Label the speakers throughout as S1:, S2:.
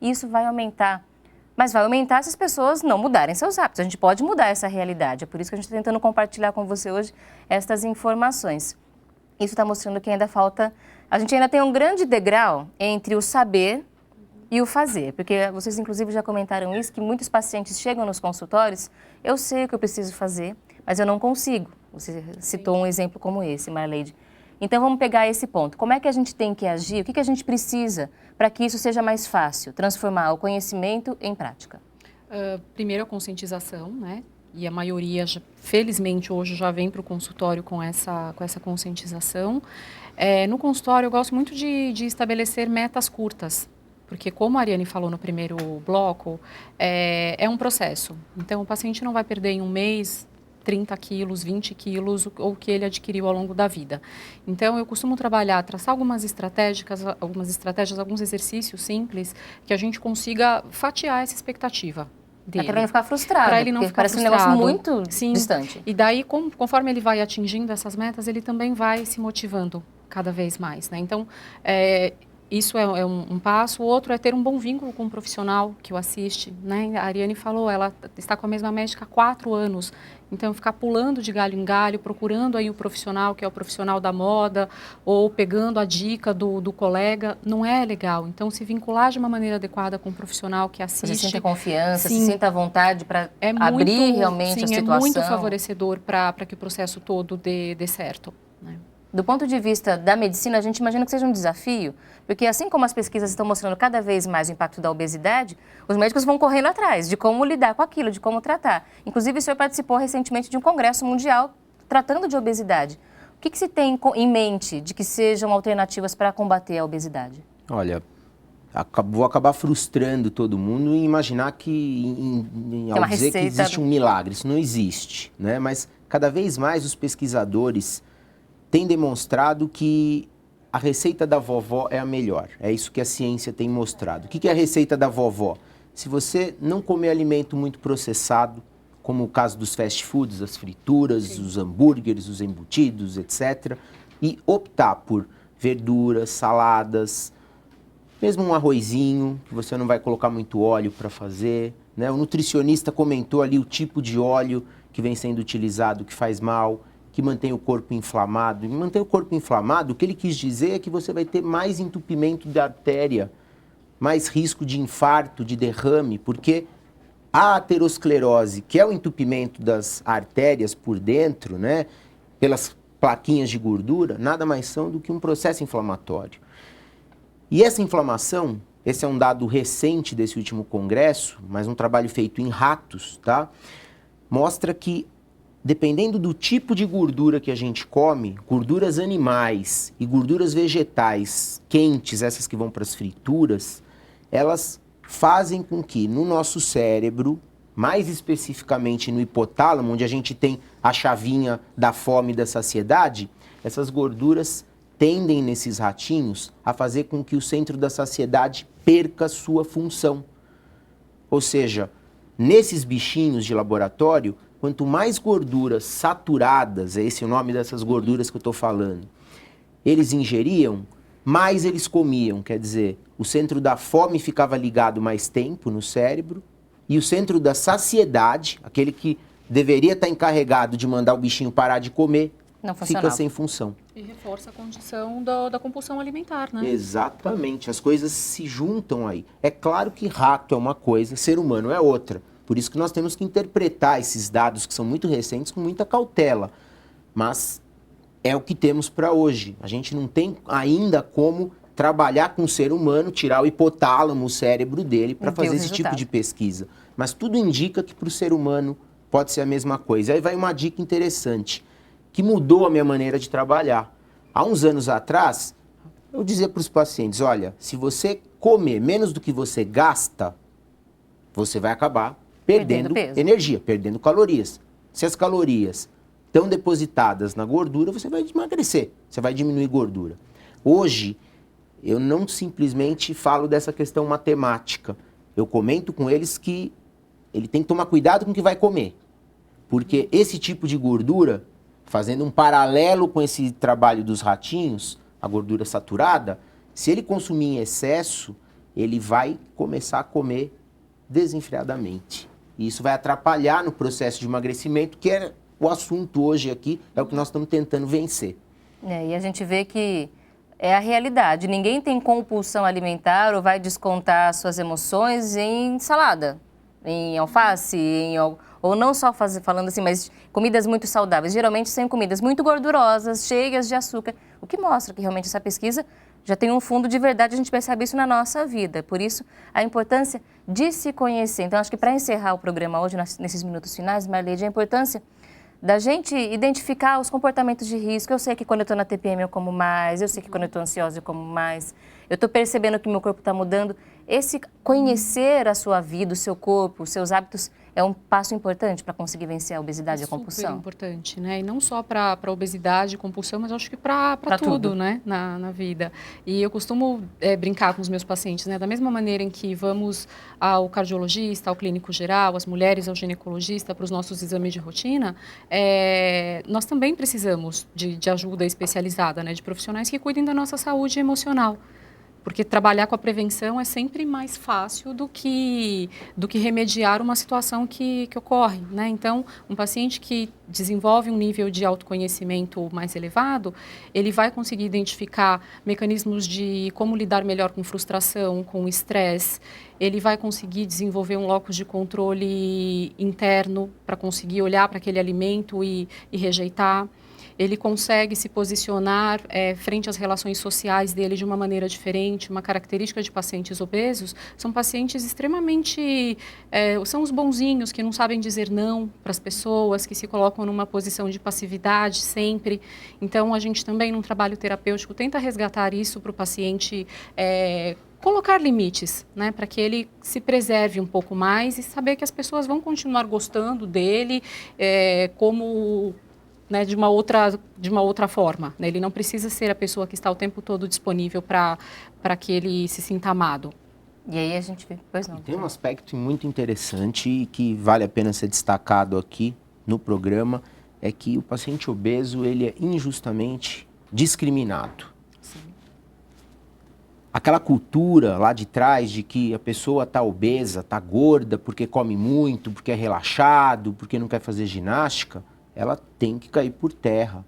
S1: e isso vai aumentar. Mas vai aumentar se as pessoas não mudarem seus hábitos. A gente pode mudar essa realidade. É por isso que a gente está tentando compartilhar com você hoje estas informações. Isso está mostrando que ainda falta... A gente ainda tem um grande degrau entre o saber e o fazer. Porque vocês, inclusive, já comentaram isso, que muitos pacientes chegam nos consultórios, eu sei o que eu preciso fazer, mas eu não consigo. Você citou um exemplo como esse, Marleide. Então, vamos pegar esse ponto. Como é que a gente tem que agir? O que a gente precisa para que isso seja mais fácil? Transformar o conhecimento em prática.
S2: Primeiro, a conscientização, né? E a maioria, felizmente, hoje já vem para o consultório com essa conscientização. No consultório, eu gosto muito de estabelecer metas curtas. Porque, como a Ariane falou no primeiro bloco, é um processo. Então, o paciente não vai perder em um mês 30 quilos, 20 quilos, ou que ele adquiriu ao longo da vida. Então, eu costumo traçar algumas estratégias, alguns exercícios simples, que a gente consiga fatiar essa expectativa dele.
S1: Para ele não ficar frustrado,
S2: para ele não ficar
S1: parece
S2: frustrado.
S1: Um negócio muito distante.
S2: E daí, conforme ele vai atingindo essas metas, ele também vai se motivando cada vez mais, né? Então, isso é um passo. O outro é ter um bom vínculo com o profissional que o assiste, né? A Ariane falou, ela está com a mesma médica há 4 anos. Então, ficar pulando de galho em galho, procurando aí o profissional, que é o profissional da moda, ou pegando a dica do colega, não é legal. Então, se vincular de uma maneira adequada com o profissional que assiste.
S1: Você sinta confiança, se sinta à vontade para abrir realmente a situação.
S2: É muito favorecedor para que o processo todo dê certo, né?
S1: Do ponto de vista da medicina, a gente imagina que seja um desafio, porque assim como as pesquisas estão mostrando cada vez mais o impacto da obesidade, os médicos vão correndo atrás de como lidar com aquilo, de como tratar. Inclusive, o senhor participou recentemente de um congresso mundial tratando de obesidade. O que se tem em mente de que sejam alternativas para combater a obesidade?
S3: Olha, vou acabar frustrando todo mundo e imaginar ao dizer que existe um milagre. Isso não existe, né? Mas cada vez mais os pesquisadores tem demonstrado que a receita da vovó é a melhor. É isso que a ciência tem mostrado. O que é a receita da vovó? Se você não comer alimento muito processado, como o caso dos fast foods, as frituras, os hambúrgueres, os embutidos, etc., e optar por verduras, saladas, mesmo um arrozinho, que você não vai colocar muito óleo para fazer, né? O nutricionista comentou ali o tipo de óleo que vem sendo utilizado, que faz mal, que mantém o corpo inflamado. E manter o corpo inflamado, o que ele quis dizer é que você vai ter mais entupimento da artéria, mais risco de infarto, de derrame, porque a aterosclerose, que é o entupimento das artérias por dentro, né, pelas plaquinhas de gordura, nada mais são do que um processo inflamatório. E essa inflamação, esse é um dado recente desse último congresso, mas um trabalho feito em ratos, tá? Mostra que dependendo do tipo de gordura que a gente come, gorduras animais e gorduras vegetais quentes, essas que vão para as frituras, elas fazem com que no nosso cérebro, mais especificamente no hipotálamo, onde a gente tem a chavinha da fome e da saciedade, essas gorduras tendem nesses ratinhos a fazer com que o centro da saciedade perca sua função. Ou seja, nesses bichinhos de laboratório, quanto mais gorduras saturadas, é esse o nome dessas gorduras que eu estou falando, eles ingeriam, mais eles comiam. Quer dizer, o centro da fome ficava ligado mais tempo no cérebro e o centro da saciedade, aquele que deveria estar encarregado de mandar o bichinho parar de comer, fica sem função.
S2: E reforça a condição da compulsão alimentar, né?
S3: Exatamente, as coisas se juntam aí. É claro que rato é uma coisa, ser humano é outra. Por isso que nós temos que interpretar esses dados que são muito recentes com muita cautela. Mas é o que temos para hoje. A gente não tem ainda como trabalhar com o ser humano, tirar o hipotálamo, o cérebro dele, para fazer esse tipo de pesquisa. Mas tudo indica que para o ser humano pode ser a mesma coisa. Aí vai uma dica interessante, que mudou a minha maneira de trabalhar. Há uns anos atrás, eu dizia para os pacientes, olha, se você comer menos do que você gasta, você vai acabar perdendo energia, perdendo calorias. Se as calorias estão depositadas na gordura, você vai emagrecer, você vai diminuir gordura. Hoje, eu não simplesmente falo dessa questão matemática. Eu comento com eles que ele tem que tomar cuidado com o que vai comer. Porque esse tipo de gordura, fazendo um paralelo com esse trabalho dos ratinhos, a gordura saturada, se ele consumir em excesso, ele vai começar a comer desenfreadamente. E isso vai atrapalhar no processo de emagrecimento, que é o assunto hoje aqui, é o que nós estamos tentando vencer.
S1: E a gente vê que é a realidade. Ninguém tem compulsão alimentar ou vai descontar suas emoções em salada, em alface, ou não só falando assim, mas comidas muito saudáveis. Geralmente são comidas muito gordurosas, cheias de açúcar, o que mostra que realmente essa pesquisa já tem um fundo de verdade, a gente percebe isso na nossa vida. Por isso, a importância de se conhecer. Então, acho que para encerrar o programa hoje, nesses minutos finais, Marleide, a importância da gente identificar os comportamentos de risco. Eu sei que quando eu estou na TPM eu como mais, eu sei que quando eu estou ansiosa eu como mais, eu estou percebendo que meu corpo está mudando. Esse conhecer a sua vida, o seu corpo, os seus hábitos é um passo importante para conseguir vencer a obesidade e a compulsão.
S2: Super importante, né? E não só para a obesidade e compulsão, mas acho que para tudo, né? Na vida. E eu costumo brincar com os meus pacientes, né? Da mesma maneira em que vamos ao cardiologista, ao clínico geral, as mulheres ao ginecologista para os nossos exames de rotina, nós também precisamos de ajuda especializada, né? De profissionais que cuidem da nossa saúde emocional. Porque trabalhar com a prevenção é sempre mais fácil do que remediar uma situação que ocorre, né? Então, um paciente que desenvolve um nível de autoconhecimento mais elevado, ele vai conseguir identificar mecanismos de como lidar melhor com frustração, com estresse, ele vai conseguir desenvolver um locus de controle interno para conseguir olhar para aquele alimento e rejeitar. Ele consegue se posicionar frente às relações sociais dele de uma maneira diferente. Uma característica de pacientes obesos são pacientes extremamente... são os bonzinhos que não sabem dizer não para as pessoas, que se colocam numa posição de passividade sempre. Então, a gente também, num trabalho terapêutico, tenta resgatar isso para o paciente... colocar limites, né, para que ele se preserve um pouco mais e saber que as pessoas vão continuar gostando dele como... né, de uma outra forma. Né? Ele não precisa ser a pessoa que está o tempo todo disponível para que ele se sinta amado.
S1: E aí a gente vê... Pois não.
S3: Tem um aspecto muito interessante e que vale a pena ser destacado aqui no programa, é que o paciente obeso ele é injustamente discriminado.
S2: Sim.
S3: Aquela cultura lá de trás de que a pessoa está obesa, está gorda porque come muito, porque é relaxado, porque não quer fazer ginástica, ela tem que cair por terra.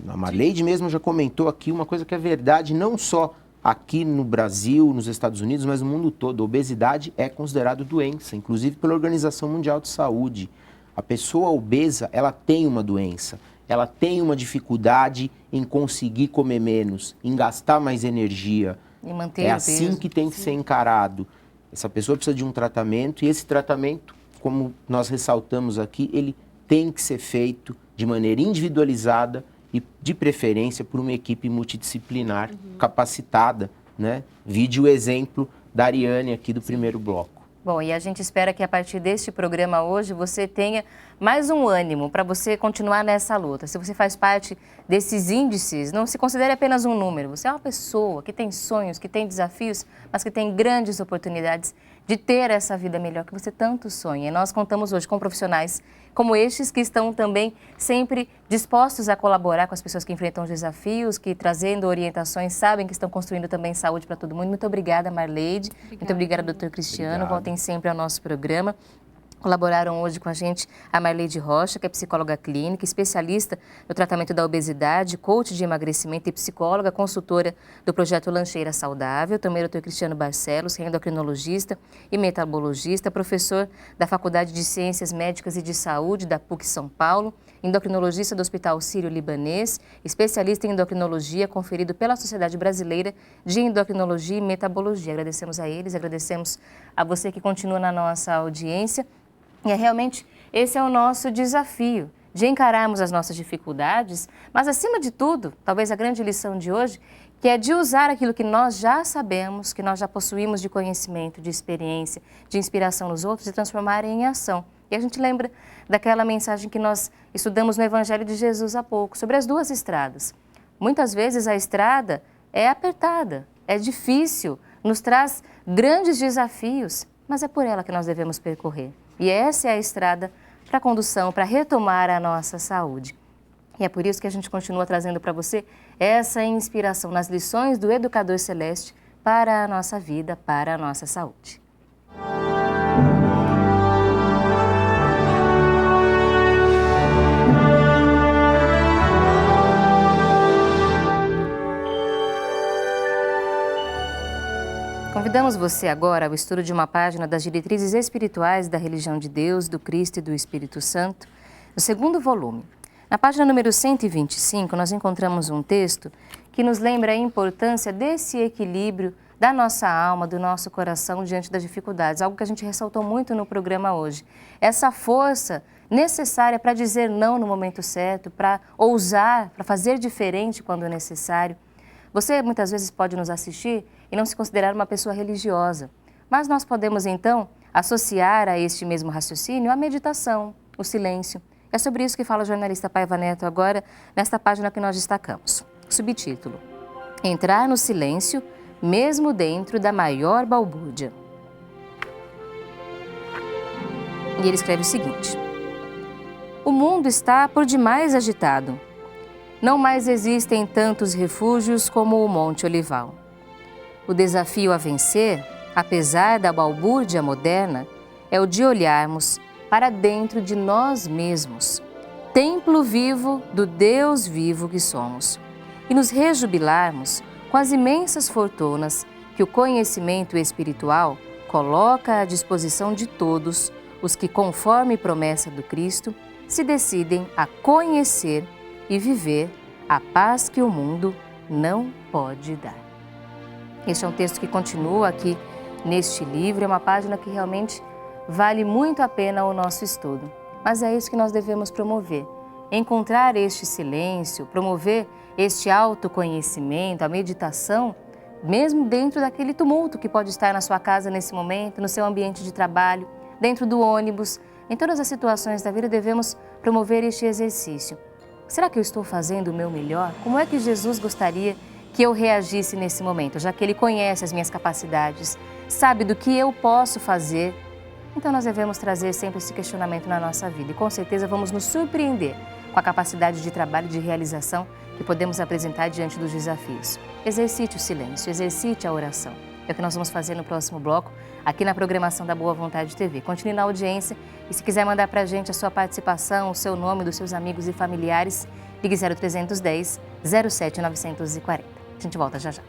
S3: A Marleide mesmo já comentou aqui uma coisa que é verdade, não só aqui no Brasil, nos Estados Unidos, mas no mundo todo. A obesidade é considerada doença, inclusive pela Organização Mundial de Saúde. A pessoa obesa, ela tem uma doença, ela tem uma dificuldade em conseguir comer menos, em gastar mais energia.
S1: E manter
S3: é
S1: o
S3: assim
S1: peso.
S3: que tem que ser encarado. Essa pessoa precisa de um tratamento e esse tratamento, como nós ressaltamos aqui, ele tem que ser feito de maneira individualizada e, de preferência, por uma equipe multidisciplinar capacitada, né? Vide o exemplo da Ariane aqui do primeiro bloco.
S1: Bom, e a gente espera que a partir deste programa hoje você tenha mais um ânimo para você continuar nessa luta. Se você faz parte desses índices, não se considere apenas um número. Você é uma pessoa que tem sonhos, que tem desafios, mas que tem grandes oportunidades de ter essa vida melhor que você tanto sonha. E nós contamos hoje com profissionais como estes que estão também sempre dispostos a colaborar com as pessoas que enfrentam os desafios, que trazendo orientações, sabem que estão construindo também saúde para todo mundo. Muito obrigada, Marleide. Muito obrigada, doutor Cristiano.
S3: Obrigado.
S1: Voltem sempre ao nosso programa. Colaboraram hoje com a gente a Marleide Rocha, que é psicóloga clínica, especialista no tratamento da obesidade, coach de emagrecimento e psicóloga, consultora do projeto Lancheira Saudável. Também o Dr. Cristiano Barcelos, que é endocrinologista e metabologista, professor da Faculdade de Ciências Médicas e de Saúde da PUC São Paulo, endocrinologista do Hospital Sírio-Libanês, especialista em endocrinologia, conferido pela Sociedade Brasileira de Endocrinologia e Metabologia. Agradecemos a eles, agradecemos a você que continua na nossa audiência. E realmente esse é o nosso desafio, de encararmos as nossas dificuldades, mas acima de tudo, talvez a grande lição de hoje, que é de usar aquilo que nós já sabemos, que nós já possuímos de conhecimento, de experiência, de inspiração nos outros e transformar em ação. E a gente lembra daquela mensagem que nós estudamos no Evangelho de Jesus há pouco, sobre as duas estradas. Muitas vezes a estrada é apertada, é difícil, nos traz grandes desafios, mas é por ela que nós devemos percorrer. E essa é a estrada para a condução, para retomar a nossa saúde. E é por isso que a gente continua trazendo para você essa inspiração nas lições do Educador Celeste para a nossa vida, para a nossa saúde. Convidamos você agora ao estudo de uma página das diretrizes espirituais da religião de Deus, do Cristo e do Espírito Santo, no segundo volume. Na página número 125, nós encontramos um texto que nos lembra a importância desse equilíbrio da nossa alma, do nosso coração diante das dificuldades, algo que a gente ressaltou muito no programa hoje. Essa força necessária para dizer não no momento certo, para ousar, para fazer diferente quando necessário. Você muitas vezes pode nos assistir e não se considerar uma pessoa religiosa, mas nós podemos então associar a este mesmo raciocínio a meditação, o silêncio. É sobre isso que fala o jornalista Paiva Neto agora, nesta página que nós destacamos. Subtítulo: Entrar no silêncio, mesmo dentro da maior balbúrdia. E ele escreve o seguinte: o mundo está por demais agitado. Não mais existem tantos refúgios como o Monte Olival. O desafio a vencer, apesar da balbúrdia moderna, é o de olharmos para dentro de nós mesmos, templo vivo do Deus vivo que somos, e nos rejubilarmos com as imensas fortunas que o conhecimento espiritual coloca à disposição de todos os que, conforme promessa do Cristo, se decidem a conhecer e viver a paz que o mundo não pode dar. Este é um texto que continua aqui neste livro, é uma página que realmente vale muito a pena o nosso estudo. Mas é isso que nós devemos promover, encontrar este silêncio, promover este autoconhecimento, a meditação, mesmo dentro daquele tumulto que pode estar na sua casa nesse momento, no seu ambiente de trabalho, dentro do ônibus. Em todas as situações da vida devemos promover este exercício. Será que eu estou fazendo o meu melhor? Como é que Jesus gostaria que eu reagisse nesse momento, já que Ele conhece as minhas capacidades, sabe do que eu posso fazer? Então nós devemos trazer sempre esse questionamento na nossa vida e com certeza vamos nos surpreender com a capacidade de trabalho e de realização que podemos apresentar diante dos desafios. Exercite o silêncio, exercite a oração. É o que nós vamos fazer no próximo bloco, aqui na programação da Boa Vontade TV. Continue na audiência e se quiser mandar para a gente a sua participação, o seu nome, dos seus amigos e familiares, ligue 0310 07 940. A gente volta já já.